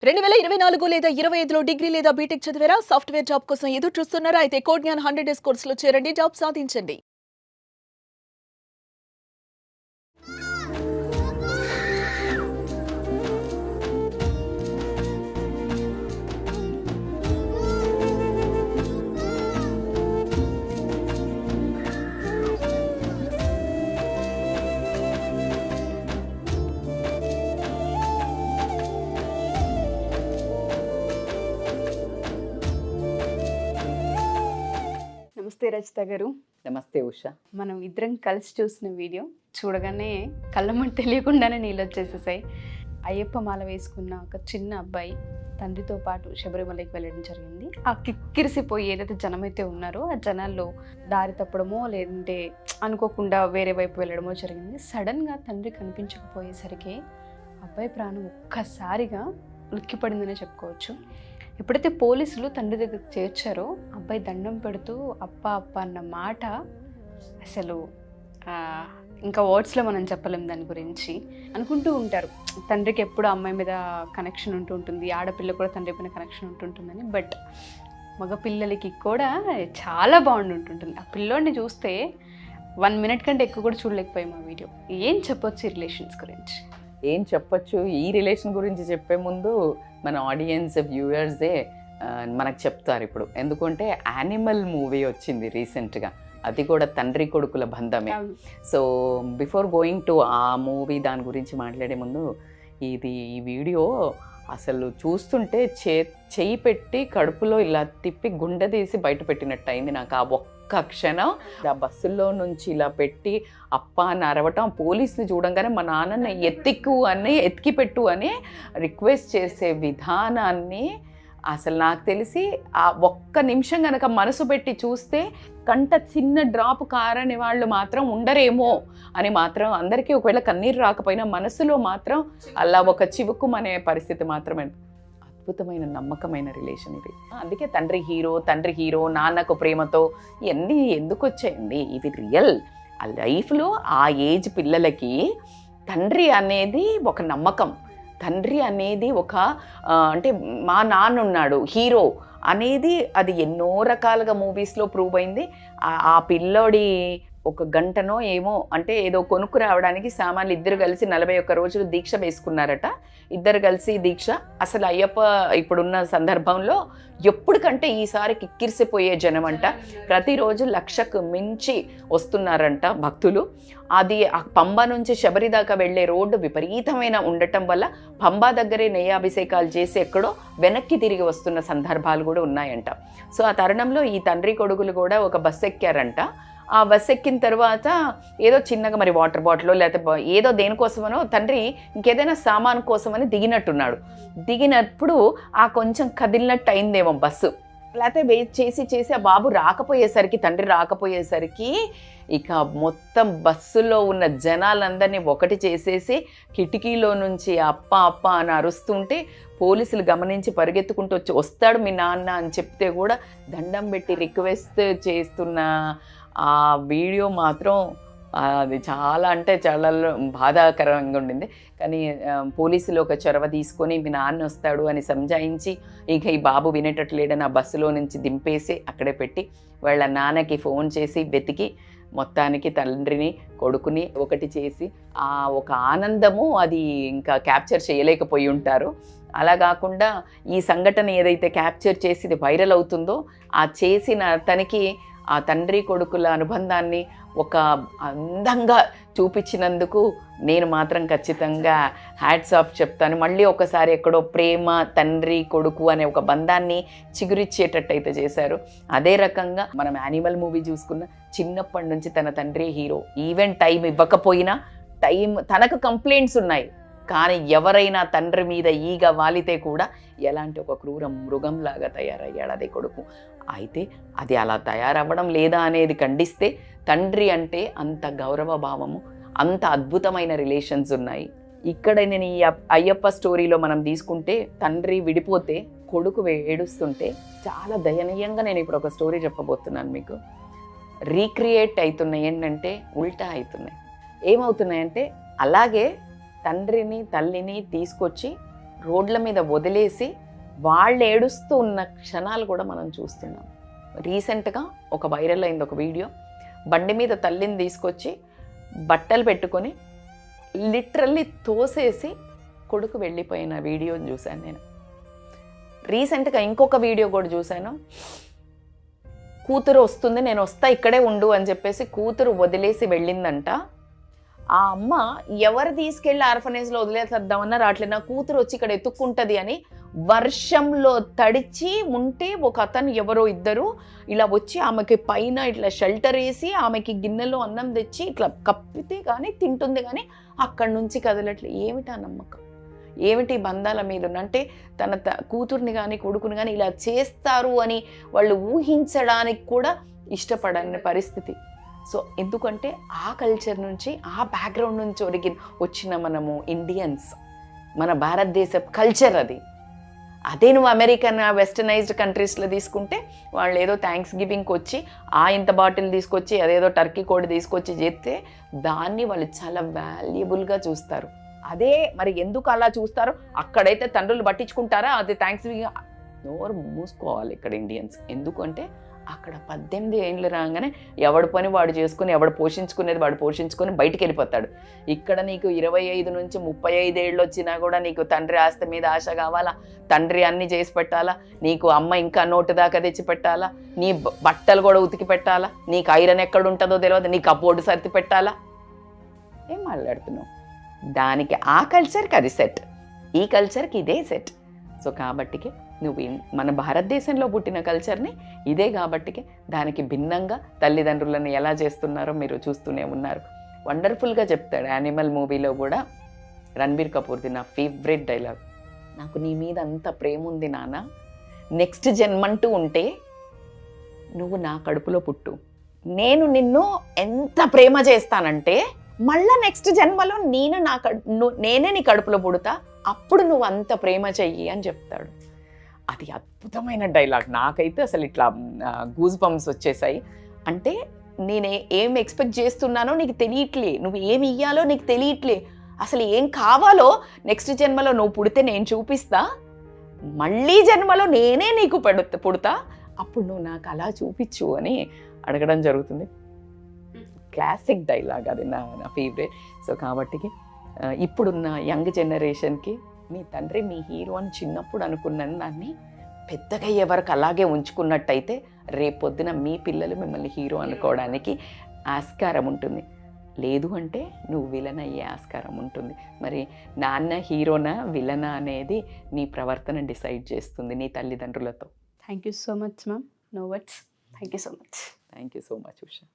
2024 లేదా 25లో డిగ్రీ లేదా బీటెక్ చదివారా? సాఫ్ట్‌వేర్ జాబ్ కోసం ఎదురు చూస్తున్నారా? అయితే కోడ్ జ్ఞాన్ 100 డేస్ కోర్సులో చేరండి. జాబ్ సాధించండి. నమస్తే రచిత గారు. నమస్తే ఉషా. మనం ఇద్దరం కలిసి చూసిన వీడియో చూడగానే కళ్ళమని తెలియకుండానే నీళ్ళు వచ్చేసేసాయి. అయ్యప్ప మాల వేసుకున్న ఒక చిన్న అబ్బాయి తండ్రితో పాటు శబరిమలకి వెళ్ళడం జరిగింది. ఆ కిక్కిరిసిపోయి ఏదైతే జనమైతే ఉన్నారో ఆ జనాల్లో దారి తప్పడమో లేదంటే అనుకోకుండా వేరే వైపు వెళ్ళడమో జరిగింది. సడన్గా తండ్రి కనిపించకపోయేసరికి అబ్బాయి ప్రాణం ఒక్కసారిగా ఉలిక్కిపడిందనే చెప్పుకోవచ్చు. ఎప్పుడైతే పోలీసులు తండ్రి దగ్గరికి చేర్చారో అబ్బాయి దండం పెడుతూ అప్ప అప్ప అన్న మాట అసలు ఇంకా వర్డ్స్లో మనం చెప్పలేం. దాని గురించి అనుకుంటూ ఉంటారు, తండ్రికి ఎప్పుడు అమ్మాయి మీద కనెక్షన్ ఉంటుంది, ఆడపిల్ల కూడా తండ్రి పైన కనెక్షన్ ఉంటుంటుందని. బట్ మగపిల్లలకి కూడా చాలా బాగుంటుంటుంది. ఆ పిల్లోడిని చూస్తే 1 మినిట్ కంటే ఎక్కువ కూడా చూడలేకపోయాం ఆ వీడియో. ఏం చెప్పొచ్చు ఈ రిలేషన్స్ గురించి? ఏం చెప్పొచ్చు, ఈ రిలేషన్ గురించి చెప్పే ముందు మన ఆడియన్స్ వ్యూవర్సే మనకు చెప్తారు ఇప్పుడు. ఎందుకంటే యానిమల్ మూవీ వచ్చింది రీసెంట్గా, అది కూడా తండ్రి కొడుకుల బంధమే. సో బిఫోర్ గోయింగ్ టు ఆ మూవీ దాని గురించి మాట్లాడే ముందు ఈ వీడియో అసలు చూస్తుంటే చెయ్యి పెట్టి కడుపులో ఇలా తిప్పి గుండె తీసి బయట పెట్టినట్టు అయింది నాకు. ఆ ఒక్క క్షణం ఆ బస్సుల్లో నుంచి ఇలా పెట్టి అప్ప అని అరవటం, పోలీసుని చూడంగానే మా నాన్నని ఎత్తికి పెట్టు అని రిక్వెస్ట్ చేసే విధానాన్ని అసలు నాకు తెలిసి ఆ ఒక్క నిమిషం కనుక మనసు పెట్టి చూస్తే కంట చిన్న డ్రాప్ కారని వాళ్ళు మాత్రం ఉండరేమో అని మాత్రం అందరికీ, ఒకవేళ కన్నీరు రాకపోయినా మనసులో మాత్రం అలా ఒక చివుకుమనే పరిస్థితి మాత్రమే. అద్భుతమైన నమ్మకమైన రిలేషన్ ఇది. అందుకే తండ్రి హీరో నాన్నకు ప్రేమతో ఇవన్నీ ఎందుకు వచ్చాయండి? ఇది రియల్. ఆ లైఫ్లో ఆ ఏజ్ పిల్లలకి తండ్రి అనేది ఒక నమ్మకం, తండ్రి అనేది ఒక అంటే మా నాన్న ఉన్నాడు హీరో అనేది అది ఎన్నో రకాలుగా మూవీస్లో ప్రూవ్ అయింది. ఆ పిల్లోడి ఒక గంటనో ఏమో అంటే ఏదో కొనుక్కు రావడానికి సామాన్లు ఇద్దరు కలిసి 41 రోజులు దీక్ష వేసుకున్నారట. ఇద్దరు కలిసి దీక్ష అసలు అయ్యప్ప ఇప్పుడున్న సందర్భంలో ఎప్పటికంటే ఈసారి కిక్కిరిసిపోయే జనం అంట. ప్రతిరోజు 1,00,000కు మించి వస్తున్నారంట భక్తులు. అది ఆ పంబా నుంచి శబరి దాకా వెళ్ళే రోడ్డు విపరీతమైన ఉండటం వల్ల పంబా దగ్గరే నెయ్యాభిషేకాలు చేసి ఎక్కడో వెనక్కి తిరిగి వస్తున్న సందర్భాలు కూడా ఉన్నాయంట. సో ఆ తరుణంలో ఈ తండ్రి కొడుకులు కూడా ఒక బస్సు ఎక్కారంట. ఆ బస్సు ఎక్కిన తర్వాత ఏదో చిన్నగా మరి వాటర్ బాటిల్ లేకపోతే ఏదో దేనికోసమనో తండ్రి ఇంకేదైనా సామాన్ కోసమని దిగినట్టున్నాడు. దిగినప్పుడు ఆ కొంచెం కదిలినట్టు అయిందేమో బస్సు, లేకపోతే వెయిట్ చేసి ఆ బాబు తండ్రి రాకపోయేసరికి ఇక మొత్తం బస్సులో ఉన్న జనాలందరినీ ఒకటి చేసేసి కిటికీలో నుంచి అప్ప అని అరుస్తుంటే పోలీసులు గమనించి పరిగెత్తుకుంటూ వస్తాడు మీ నాన్న అని చెప్తే కూడా దండం పెట్టి రిక్వెస్ట్ చేస్తున్న ఆ వీడియో మాత్రం అది చాలా అంటే చాలా బాధాకరంగా ఉండింది. కానీ పోలీసులు ఒక చొరవ తీసుకొని మీ నాన్న వస్తాడు అని సంజాయించి ఇక ఈ బాబు వినేటట్లేడని ఆ బస్సులో నుంచి దింపేసి అక్కడే పెట్టి వాళ్ళ నాన్నకి ఫోన్ చేసి వెతికి మొత్తానికి తండ్రిని కొడుకుని ఒకటి చేసి ఆ ఒక ఆనందము అది ఇంకా క్యాప్చర్ చేయలేకపోయి ఉంటారు. అలా కాకుండా ఈ సంఘటన ఏదైతే క్యాప్చర్ చేసి ఇది వైరల్ అవుతుందో ఆ చేసిన తనకి ఆ తండ్రి కొడుకుల అనుబంధాన్ని ఒక అందంగా చూపించినందుకు నేను మాత్రం ఖచ్చితంగా హ్యాట్స్ ఆఫ్ చెప్తాను. మళ్ళీ ఒకసారి ఎక్కడో ప్రేమ తండ్రి కొడుకు అనే ఒక బంధాన్ని చిగురిచ్చేటట్టు అయితే చేశారు. అదే రకంగా మనం యానిమల్ మూవీ చూసుకున్న చిన్నప్పటి నుంచి తన తండ్రి హీరో. ఈవెన్ టైం ఇవ్వకపోయినా తనకు కంప్లైంట్స్ ఉన్నాయి, కానీ ఎవరైనా తండ్రి మీద ఈగ వాలితే కూడా ఎలాంటి ఒక క్రూర మృగంలాగా తయారయ్యాడు అదే కొడుకు. అయితే అది అలా తయారవ్వడం లేదా అనేది ఖండిస్తే తండ్రి అంటే అంత గౌరవ భావము, అంత అద్భుతమైన రిలేషన్స్ ఉన్నాయి. ఇక్కడ నేను ఈ అయ్యప్ప స్టోరీలో మనం తీసుకుంటే తండ్రి విడిపోతే కొడుకు ఏడుస్తుంటే చాలా దయనీయంగా నేను ఇప్పుడు ఒక స్టోరీ చెప్పబోతున్నాను మీకు. రీక్రియేట్ అవుతున్నాయి ఏంటంటే ఉల్టా అవుతున్నాయి. ఏమవుతున్నాయంటే అలాగే తండ్రిని తల్లిని తీసుకొచ్చి రోడ్ల మీద వదిలేసి వాళ్ళు ఏడుస్తూ ఉన్న క్షణాలు కూడా మనం చూస్తున్నాం. రీసెంట్గా ఒక వైరల్ అయింది ఒక వీడియో, బండి మీద తల్లిని తీసుకొచ్చి బట్టలు పెట్టుకొని లిటరల్లీ తోసేసి కొడుకు వెళ్ళిపోయిన వీడియోని చూశాను నేను. రీసెంట్గా ఇంకొక వీడియో కూడా చూశాను, కూతురు వస్తుంది నేను వస్తా ఇక్కడే ఉండు అని చెప్పేసి కూతురు వదిలేసి వెళ్ళిందంట. ఆ అమ్మ ఎవరు తీసుకెళ్ళి ఆర్ఫనేజ్లో వదిలేసేద్దామన్నా రావట్లేదు, నా కూతురు వచ్చి ఇక్కడ ఎత్తుక్కుంటుంది అని వర్షంలో తడిచి ఉంటే ఒక అతను ఎవరో ఇద్దరు ఇలా వచ్చి ఆమెకి పైన ఇట్లా షెల్టర్ వేసి ఆమెకి గిన్నెలో అన్నం తెచ్చి ఇట్లా కప్పితే కానీ తింటుంది, కానీ అక్కడి నుంచి కదలట్లేదు. ఏమిటా నమ్మకం, ఏమిటి బంధాల మీద అంటే తన కూతుర్ని కానీ కొడుకుని కానీ ఇలా చేస్తారు అని వాళ్ళు ఊహించడానికి కూడా ఇష్టపడని పరిస్థితి. సో ఎందుకంటే ఆ కల్చర్ నుంచి ఆ బ్యాక్గ్రౌండ్ నుంచి వచ్చిన మనము ఇండియన్స్, మన భారతదేశ కల్చర్ అది. అదే నువ్వు అమెరికన్ వెస్టర్నైజ్డ్ కంట్రీస్లో తీసుకుంటే వాళ్ళు ఏదో థ్యాంక్స్ గివింగ్కి వచ్చి ఇంత బాటిల్ తీసుకొచ్చి అదేదో టర్కీ కోడి తీసుకొచ్చి చేస్తే దాన్ని వాళ్ళు చాలా వాల్యుబుల్గా చూస్తారు. అదే మరి ఎందుకు అలా చూస్తారో అక్కడైతే తండ్రులు పట్టించుకుంటారా, అది థ్యాంక్స్ గివింగ్ నోరు మూసుకోవాలి ఇక్కడ ఇండియన్స్. ఎందుకంటే అక్కడ 18 ఏళ్ళు రాగానే ఎవడి పని వాడు చేసుకుని ఎవడు పోషించుకునేది వాడు పోషించుకొని బయటికి వెళ్ళిపోతాడు. ఇక్కడ నీకు 25 నుంచి 35 ఏళ్ళు వచ్చినా కూడా నీకు తండ్రి ఆస్తి మీద ఆశ కావాలా, తండ్రి అన్ని చేసి పెట్టాలా, నీకు అమ్మ ఇంకా నోటు దాకా తెచ్చి పెట్టాలా, నీ బట్టలు కూడా ఉతికి పెట్టాలా, నీకు ఐరన్ ఎక్కడ ఉంటుందో తెలియదు, నీ కబోర్డు సర్ది పెట్టాలా. ఏం మాట్లాడుతున్నావు? దానికి ఆ కల్చర్కి అది సెట్, ఈ కల్చర్కి ఇదే సెట్. సో కాబట్టికి నువ్వు మన భారతదేశంలో పుట్టిన కల్చర్ని ఇదే కాబట్టికి దానికి భిన్నంగా తల్లిదండ్రులను ఎలా చేస్తున్నారో మీరు చూస్తూనే ఉన్నారు. వండర్ఫుల్గా చెప్తాడు యానిమల్ మూవీలో కూడా రణబీర్ కపూర్ది నా ఫేవరెట్ డైలాగ్, నాకు నీ మీద అంత ప్రేమ ఉంది నాన్న, నెక్స్ట్ జన్మంటూ ఉంటే నువ్వు నా కడుపులో పుట్టు, నేను నిన్ను ఎంత ప్రేమ చేస్తానంటే మళ్ళా నెక్స్ట్ జన్మలో నేనే నీ కడుపులో పుడతా, అప్పుడు నువ్వు అంత ప్రేమ చెయ్యి అని చెప్తాడు. అది అద్భుతమైన డైలాగ్. నాకైతే అసలు ఇట్లా గూజ్ బంప్స్ వచ్చేసాయి. అంటే నేను ఏం ఎక్స్పెక్ట్ చేస్తున్నానో నీకు తెలియట్లే, నువ్వు ఏమి ఇయ్యాలో నీకు తెలియట్లే, అసలు ఏం కావాలో నెక్స్ట్ జన్మలో నువ్వు పుడితే నేను చూపిస్తా, మళ్ళీ జన్మలో నేనే నీకు పుడతా, అప్పుడు నువ్వు నాకు అలా చూపించు అని అడగడం జరుగుతుంది. క్లాసిక్ డైలాగ్ అది, నా ఫేవరెట్. సో కాబట్టికి ఇప్పుడున్న యంగ్ జనరేషన్కి మీ తండ్రి మీ హీరో అని చిన్నప్పుడు అనుకున్నాను దాన్ని పెద్దగా ఎవరికి అలాగే ఉంచుకున్నట్టయితే రేపొద్దున మీ పిల్లలు మిమ్మల్ని హీరో అనుకోవడానికి ఆస్కారం ఉంటుంది. లేదు అంటే నువ్వు విలన్ అయ్యే ఆస్కారం ఉంటుంది. మరి నాన్న హీరోనా విలనా అనేది నీ ప్రవర్తన డిసైడ్ చేస్తుంది నీ తల్లిదండ్రులతో. Thank you so much ma'am. No words. Thank you so much. Thank you so much Usha.